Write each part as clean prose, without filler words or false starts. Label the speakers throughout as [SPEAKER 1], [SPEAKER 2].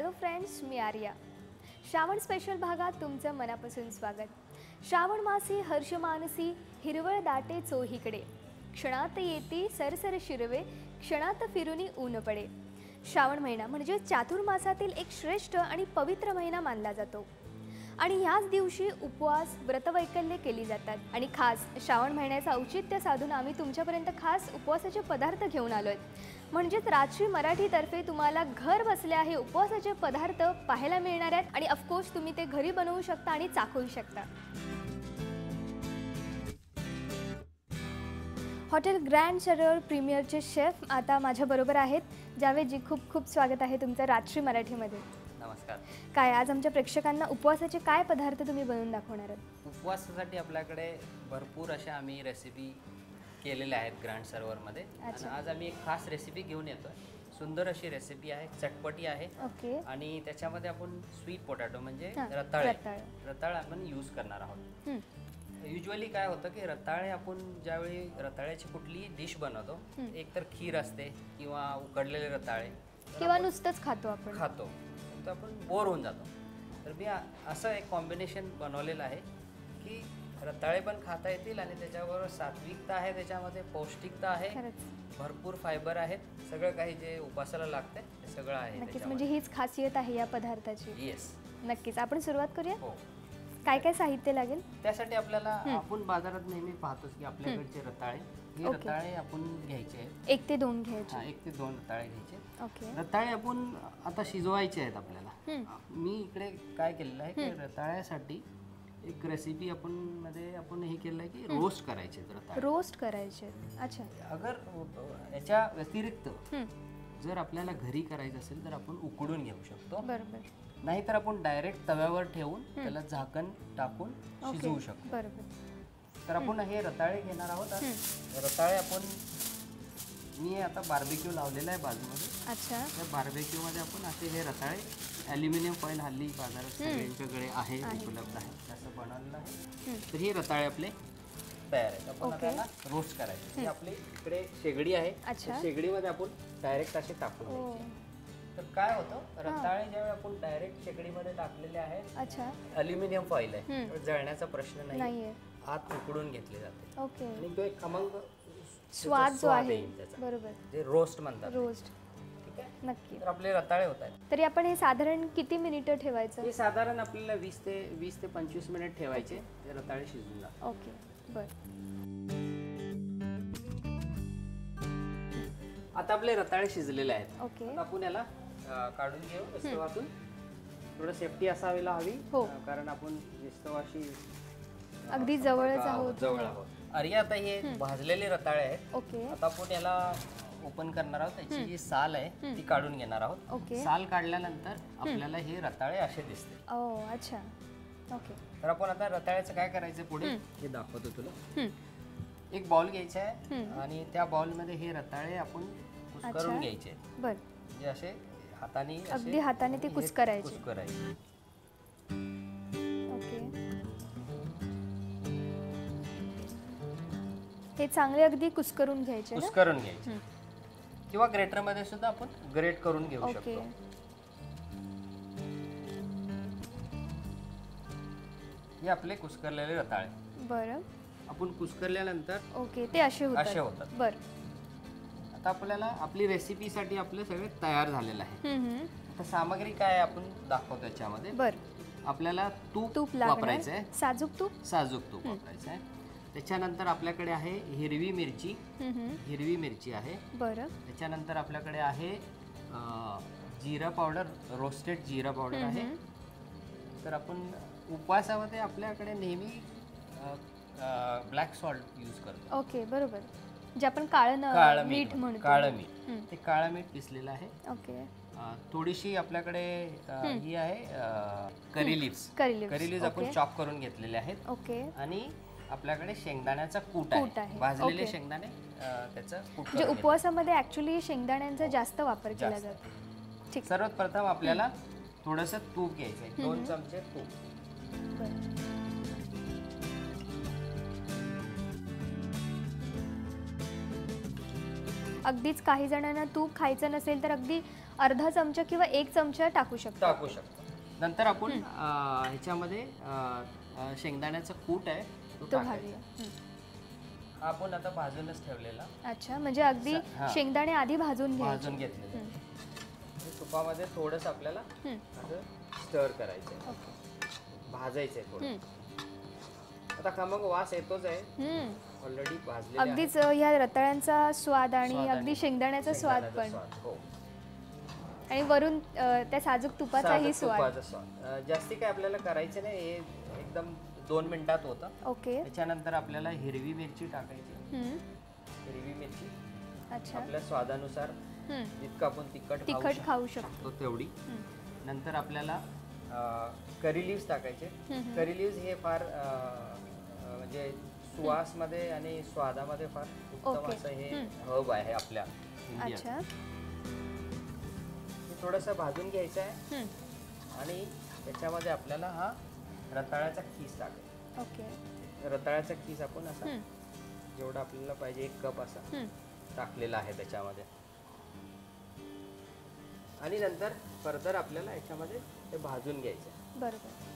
[SPEAKER 1] Hello friends, मी Arya. Shravan special भागात तुमचं मनापासून स्वागत. श्रावण मासी हर्ष मानसी हिरवळ दाटे चोहीकडे, क्षणात येती सरसर शिरवे, क्षणात फिरुनी ऊन पडे. श्रावण महिना म्हणजे चातुर्मासातील एक श्रेष्ठ आणि पवित्र महिना मानला जातो आणि ह्याच दिवशी उपवास व्रतवैकल्ये केली जातात. आणि खास श्रावण महिन्याचं औचित्य साधून आम्ही तुमच्यापर्यंत खास उपवासाचे पदार्थ घेऊन आलोय. म्हणजेच राजश्री मराठीतर्फे तुम्हाला घर बसल्या हे उपवासाचे पदार्थ पाहायला मिळणार आहेत आणि ऑफकोर्स तुम्ही ते घरी बनवू शकता आणि चाखू शकता. हॉटेल ग्रँड सरोवर प्रीमियरचे शेफ आता माझ्याबरोबर आहेत. जावेदजी, खूप खूप स्वागत आहे तुमचं राजश्री मराठीमध्ये.
[SPEAKER 2] नमस्कार.
[SPEAKER 1] काय आज आमच्या प्रेक्षकांना उपवासाचे काय पदार्थ तुम्ही बनवून दाखवणार आहात?
[SPEAKER 2] उपवासासाठी आपल्याकडे भरपूर अशा आम्ही रेसिपी केलेल्या आहेत ग्रँड सरोवरमध्ये. आणि आज आम्ही एक खास रेसिपी घेऊन येतोय. सुंदर अशी रेसिपी आहे, चटपटी आहे.
[SPEAKER 1] ओके.
[SPEAKER 2] आणि त्याच्यामध्ये आपण स्वीट पोटॅटो म्हणजे रताळे आपण यूज करणार आहोत. युजली काय होतं की रताळे आपण ज्यावेळी रताळ्याची कुठली डिश बनवतो, एकतर खीर असते किंवा उकडलेले रताळे
[SPEAKER 1] किंवा नुसतंच खातो
[SPEAKER 2] तर आपण बोर होऊन जातो. तर मी असं एक कॉम्बिनेशन बनवलेलं आहे की रताळे पण खाता येतील आणि त्याच्याबरोबर सात्विकता आहे, त्याच्यामध्ये पौष्टिकता आहे, भरपूर फायबर आहेत, सगळं काही जे उपासाला लागते ते सगळं आहे.
[SPEAKER 1] नक्कीच, म्हणजे हीच खासियत आहे या पदार्थाची.
[SPEAKER 2] येस,
[SPEAKER 1] नक्कीच. आपण सुरुवात करूया.
[SPEAKER 2] हो.
[SPEAKER 1] काय काय साहित्य लागेल
[SPEAKER 2] त्यासाठी? आपल्याला आपण बाजारात नेहमी पाहतोच की आपल्याकडचे रताळे, हे रताळे आपण घ्यायचे आहेत.
[SPEAKER 1] 1 ते 2 घ्यायचे.
[SPEAKER 2] 1 ते 2 रताळे घ्यायचे.
[SPEAKER 1] ओके.
[SPEAKER 2] रताळे आपण आता शिजवायचे आहेत आपल्याला. मी इकडे काय केलेलं आहे की रताळ्यासाठी एक रेसिपी आपण हे केलं आहे की रोस्ट करायचे रताळे.
[SPEAKER 1] रोस्ट करायचे. अच्छा.
[SPEAKER 2] अगर याच्या व्यतिरिक्त जर आपल्याला घरी करायचं असेल तर आपण उकडून घेऊ शकतो.
[SPEAKER 1] बरोबर.
[SPEAKER 2] नाहीतर आपण डायरेक्ट तव्यावर ठेवून त्याला झाकण टाकून शिजवू शकतो.
[SPEAKER 1] बरोबर. तर
[SPEAKER 2] आपण हे रताळे घेणार आहोत. रताळे मी आता बार्बेक्यू लावलेला आहे बाजूमध्ये.
[SPEAKER 1] अच्छा.
[SPEAKER 2] त्या बार्बेक्यू मध्ये आपण असे हे रताळे ॲल्युमिनियम फॉईल हल्ली बाजारात सगळ्यांच्याकडे आहे, उपलब्ध आहे, तसं बनवलेलं आहे. तर हे रताळे आपले तयार आहेत. आपण त्याला रोस्ट करायचे. आपली इकडे शेगडी आहे, शेगडीमध्ये आपण डायरेक्ट असे टाकून द्यायचे. तर काय होतं, रताळे ज्यावेळी आपण डायरेक्ट शेगडीमध्ये टाकलेले आहेत, ॲल्युमिनियम फॉईल आहे, जळण्याचा प्रश्न नाही, आत उकडून घेतले जाते.
[SPEAKER 1] ओके.
[SPEAKER 2] आणि तो एक खमंग
[SPEAKER 1] स्वाद जो आहे, बरोबर,
[SPEAKER 2] जे रोस्ट म्हणतात.
[SPEAKER 1] रोस्ट.
[SPEAKER 2] ठीक आहे.
[SPEAKER 1] नक्की.
[SPEAKER 2] तर आपले रताळे होत आहेत.
[SPEAKER 1] तरी आपण हे साधारण किती मिनिटं ठेवायचं?
[SPEAKER 2] हे साधारण आपल्याला 20 ते 25 मिनिट ठेवायचे. ते रताळे शिजून जातात.
[SPEAKER 1] ओके. बरं.
[SPEAKER 2] आता आपले रताळे शिजलेले आहेत.
[SPEAKER 1] ओके.
[SPEAKER 2] आपण याला काढून घेऊ विस्तवातून. थोडं सेफ्टी असायला हवी, कारण आपण विस्तवाशी
[SPEAKER 1] अगदी जवळच आहोत.
[SPEAKER 2] अरे आता हे भाजलेले रताळे आहेत.
[SPEAKER 1] ओके.
[SPEAKER 2] आता आपण याला ओपन करणार आहोत. त्याची जी साल आहे ती काढून घेणार आहोत.
[SPEAKER 1] ओके.
[SPEAKER 2] साल काढल्यानंतर आपल्याला हे रताळे असे दिसते.
[SPEAKER 1] अच्छा. ओके.
[SPEAKER 2] तर आपण आता रताळ्याचं काय करायचं पुढे हे दाखवतो तुला. एक बाउल घ्यायचा आहे आणि त्या बाउलमध्ये हे रताळे आपण कुस्करून घ्यायचे.
[SPEAKER 1] बर.
[SPEAKER 2] म्हणजे असे हाताने,
[SPEAKER 1] अगदी हाताने ते कुस्करायचे. ओके. हे चांगले अगदी कुस्करून घ्यायचे.
[SPEAKER 2] किंवा ग्रेटर मध्ये सुद्धा आपण ग्रेट करून घेऊ शकतो. हे आपले कुस्करलेले रताळे.
[SPEAKER 1] बरं.
[SPEAKER 2] आपण कुस्करल्यानंतर
[SPEAKER 1] ओके, ते असे होतात. बरं.
[SPEAKER 2] आता आपल्याला आपली रेसिपीसाठी आपले सगळे तयार झालेलं आहे. आता सामग्री काय आपण दाखवतो याच्यामध्ये.
[SPEAKER 1] बरं.
[SPEAKER 2] आपल्याला तूप वापरायचं आहे.
[SPEAKER 1] साजूक तूप
[SPEAKER 2] वापरायचं आहे. त्याच्यानंतर आपल्याकडे आहे हिरवी मिरची आहे.
[SPEAKER 1] बरं.
[SPEAKER 2] त्याच्यानंतर आपल्याकडे आहे जिरा पावडर, रोस्टेड जिरा पावडर आहे. तर आपण उपवासामध्ये आपल्याकडे नेहमी ब्लॅक सॉल्ट यूज करतो.
[SPEAKER 1] ओके. बरोबर. जे आपण काळं मीठ म्हणतो.
[SPEAKER 2] काळं मीठ, ते काळं मीठ पिसलेलं आहे.
[SPEAKER 1] ओके.
[SPEAKER 2] थोडीशी आपल्याकडे ही आहे करी लिव्स आपण चॉप करून घेतलेले आहेत.
[SPEAKER 1] ओके.
[SPEAKER 2] आणि आपल्याकडे शेंगदाण्याचा कूट आहे, भाजलेले शेंगदाणे, त्याचं कूट.
[SPEAKER 1] म्हणजे उपवासामध्ये ऍक्च्युली शेंगदाण्यांचा जास्त वापर केला जातो. ठीक.
[SPEAKER 2] सर्वात प्रथम आपल्याला थोडंसं तूप घ्यायचं आहे. 2 चमचे तूप.
[SPEAKER 1] अगदीच काही जणांना तूप खायचं नसेल तर अगदी अर्धा चमचा किंवा 1 चमचा टाकू शकतो.
[SPEAKER 2] टाकू शकतो. नंतर आपण ह्याच्यामध्ये शेंगदाण्याचा कूट आहे तो
[SPEAKER 1] तो
[SPEAKER 2] टाकायचा.
[SPEAKER 1] घालूया.
[SPEAKER 2] हा आपण आता भाजूनच ठेवलेला,
[SPEAKER 1] अच्छा, म्हणजे अगदी
[SPEAKER 2] हा.
[SPEAKER 1] शेंगदाणे आधी भाजून घ्यायचे.
[SPEAKER 2] भाजून घेतलेले. हे तुपामध्ये थोडंसं आपल्याला असं स्टर करायचं आहे,
[SPEAKER 1] ओके.
[SPEAKER 2] भाजायचं आहे थोडं. आता खमंग वास येतोच आहे, ऑलरेडी भाजलेले आहे.
[SPEAKER 1] अगदीच ह्या रताळ्यांचा स्वाद आणि अगदी शेंगदाण्याचा स्वाद
[SPEAKER 2] शेंगदाण्याचा
[SPEAKER 1] पण,
[SPEAKER 2] स्वाद, हो.
[SPEAKER 1] आणि वरून त्या साजूक तुपाचाही
[SPEAKER 2] साजूक
[SPEAKER 1] स्वाद.
[SPEAKER 2] तुपाचा स्वाद. जास्ती काय आपल्याला करायचं नाही, हे एकदम 2 मिनिटात होतं.
[SPEAKER 1] ओके.
[SPEAKER 2] त्याच्यानंतर आपल्याला हिरवी मिरची टाकायची. हिरवी मिरची
[SPEAKER 1] अच्छा.
[SPEAKER 2] आपल्या स्वादानुसार, जितकं आपण
[SPEAKER 1] तिखट खाऊ शकतो
[SPEAKER 2] तेवढी. नंतर आपल्याला करी लिव्स टाकायचे. करी लिव्स हे फार म्हणजे सुवासमध्ये आणि स्वादामध्ये फार उत्तम असं हे हब आहे आपल्या इंडियात.
[SPEAKER 1] अच्छा.
[SPEAKER 2] हे थोडंसं भाजून घ्यायचं आहे आणि त्याच्यामध्ये आपल्याला हा रताळ्याचा खीस टाकायचा.
[SPEAKER 1] ओके.
[SPEAKER 2] रताळ्याचा खीस आपण असा जेवढा आपल्याला पाहिजे 1 कप असा टाकलेला आहे त्याच्यामध्ये. आणि नंतर फर्दर आपल्याला याच्यामध्ये ते भाजून घ्यायचं.
[SPEAKER 1] बरोबर.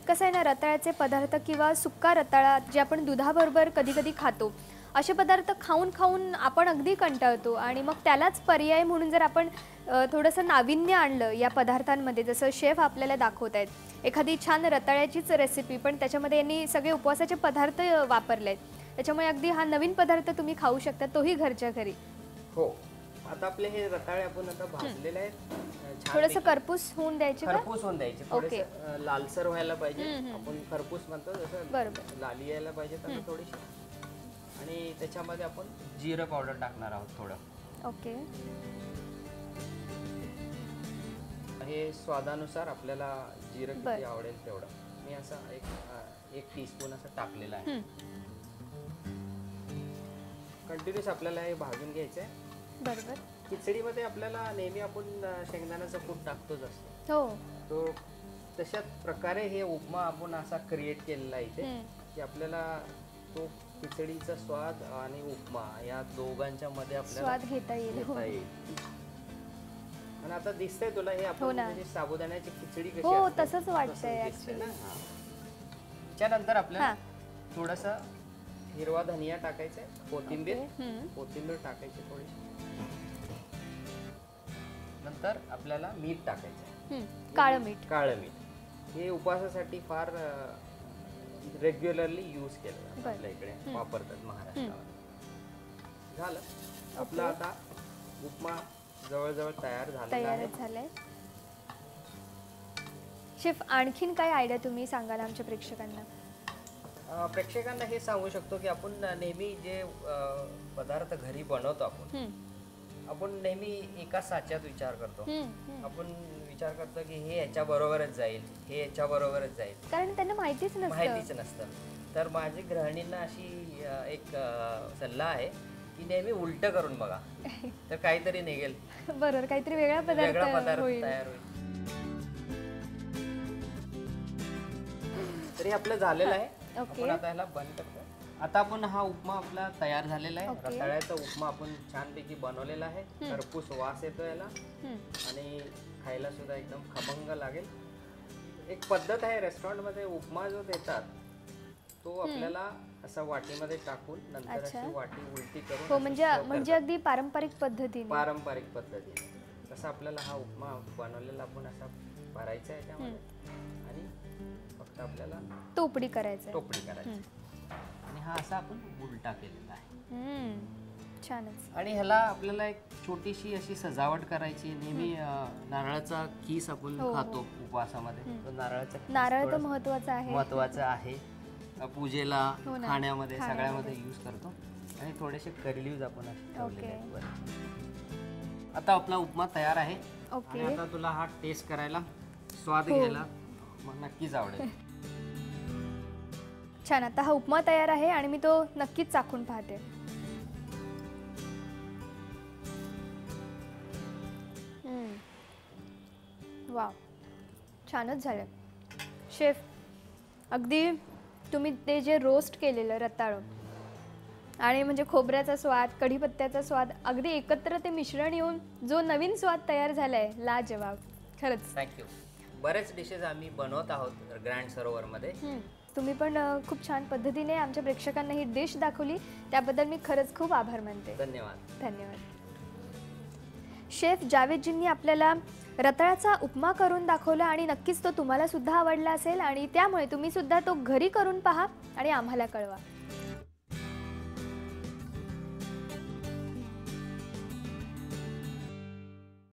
[SPEAKER 1] कसं आहे ना, रताळ्याचे पदार्थ किंवा सुक्का रताळा जे आपण दुधाबरोबर कधी कधी खातो, असे पदार्थ खाऊन खाऊन आपण अगदी कंटाळतो. आणि मग त्यालाच पर्याय म्हणून जर आपण थोडंसं नाविन्य आणलं या पदार्थांमध्ये, जसं शेफ आपल्याला दाखवत आहेत, एखादी छान रताळ्याचीच रेसिपी पण त्याच्यामध्ये यांनी सगळे उपवासाचे पदार्थ वापरले आहेत, त्याच्यामुळे अगदी हा नवीन पदार्थ तुम्ही खाऊ शकता, तोही घरच्या घरी.
[SPEAKER 2] हो. आता आपले हे रताळे आपण आता भाजलेले आहेत.
[SPEAKER 1] थोडंसं करपूस होऊन द्यायचे का?
[SPEAKER 2] खरपूस होऊन द्यायचे, थोडेसे लालसर व्हायला पाहिजे. आपण खरपूस म्हणतो जसं,
[SPEAKER 1] बरोबर.
[SPEAKER 2] लाली यायला पाहिजे तसं थोडीशी. आणि त्याच्यामध्ये आपण जिरं पावडर टाकणार आहोत थोडं.
[SPEAKER 1] ओके.
[SPEAKER 2] हे स्वादानुसार आपल्याला जिरं किती आवडेल तेवढं. मी असं एक टीस्पून असं टाकलेलं आहे. कंटिन्यूस आपल्याला हे भाजून घ्यायचं आहे.
[SPEAKER 1] बरोबर.
[SPEAKER 2] खिचडीमध्ये आपल्याला नेहमी आपण शेंगदाण्याचा कूट टाकतोच असतो.
[SPEAKER 1] हो.
[SPEAKER 2] तो तशाच प्रकारे हे उपमा आपण असा क्रिएट केलेला आहे इथे, की आपल्याला तो खिचडीचा स्वाद आणि उपमा या दोघांच्या मध्ये आपल्याला
[SPEAKER 1] स्वाद घेता येईल.
[SPEAKER 2] आणि आता दिसतंय तुला हे आपण म्हणजे साबुदाण्याची खिचडी कशी
[SPEAKER 1] हो,
[SPEAKER 2] असते,
[SPEAKER 1] तसंच वाटतंय
[SPEAKER 2] तसंच दिसतंय ना. त्याच्यानंतर आपल्याला थोडासा हिरवा धनिया टाकायचा आहे, कोथिंबीर टाकायची थोडीशी. नंतर आपल्याला मीठ टाकायचं आहे, काळं मीठ. हे उपवासासाठी फार रेग्युलरली यूज केलं जातं, आपल्या इकडे वापरतात महाराष्ट्रात. झालं आपलं आता उपमा जवळजवळ तयार झालेला आहे.
[SPEAKER 1] शेफ, आणखीन काय आयडिया तुम्ही सांगाल आमच्या प्रेक्षकांना?
[SPEAKER 2] प्रेक्षकांना हे सांगू शकतो की आपण नेहमी जे पदार्थ घरी बनवतो, आपण नेहमी एका साच्यात विचार करतो. आपण विचार करतो की हे याच्या बरोबरच जाईल, हे याच्या बरोबरच जाईल,
[SPEAKER 1] कारण त्यांना माहितीच
[SPEAKER 2] नसतं. तर माझी गृहिणींना अशी एक सल्ला आहे की नेहमी उलट करून बघा, तर काहीतरी निघेल.
[SPEAKER 1] बरोबर, काहीतरी वेगळा पदार्थ
[SPEAKER 2] तयार होईल. तरी आपलं झालेलं आहे. आपण आता ह्याला बंद करतो. आता आपण हा उपमा आपला तयार झालेला आहे. रताळ्याचा उपमा आपण छानपैकी बनवलेला आहे. खरपूस वास येतो याला आणि खायला सुद्धा एकदम खमंग लागेल. एक पद्धत आहे रेस्टॉरंटमध्ये, उपमा जो देतात तो आपल्याला असा वाटीमध्ये टाकून नंतर अशी वाटी उलटी करून,
[SPEAKER 1] हो, म्हणजे अगदी पारंपरिक पद्धतीने
[SPEAKER 2] तसा आपल्याला हा उपमा बनवलेला आपण असा भरायचा आहे त्यामध्ये आणि फक्त आपल्याला टोपडी करायची आणि हा असा आपण उलटा केलेला आहे.
[SPEAKER 1] छानच.
[SPEAKER 2] आणि ह्याला आपल्याला एक छोटीशी अशी सजावट करायची. नेहमी नारळाचा किस आपण खातो उपवासामध्ये, तो
[SPEAKER 1] नारळ तर महत्वाचा आहे.
[SPEAKER 2] पूजेला, खाण्यामध्ये, सगळ्यामध्ये यूज करतो. आणि थोडेसे करी लीव्हज आपण ठेवलेले आहेत. आता आपला उपमा तयार आहे. आणि आता तुला हा टेस्ट करायला, स्वाद घ्यायला नक्कीच आवडेल.
[SPEAKER 1] छान. आता हा उपमा तयार आहे आणि मी तो नक्कीच चाखून पाहते. वाव, छानच झालं शेफ. अगदी तुम्ही ते जे रोस्ट केलेलं रताळं आणि म्हणजे खोबऱ्याचा स्वाद, कढीपत्त्याचा स्वाद अगदी एकत्र ते मिश्रण येऊन जो नवीन स्वाद तयार झालाय, लाजवाब खरंच.
[SPEAKER 2] थँक्यू. बरेच डिशेस आम्ही बनवत आहोत ग्रँड सरोवरमध्ये.
[SPEAKER 1] तुम्ही पण खूप छान पद्धतीने आमच्या प्रेक्षकांना ही डिश दाखवली, त्याबद्दल मी खरंच खूप आभार मानते.
[SPEAKER 2] धन्यवाद.
[SPEAKER 1] धन्यवाद. शेफ जावेदजींनी आपल्याला रताळ्याचा उपमा करून दाखवला आणि नक्कीच तो तुम्हाला सुद्धा आवडला असेल आणि त्यामुळे तुम्ही सुद्धा तो घरी करून पहा आणि आम्हाला कळवा.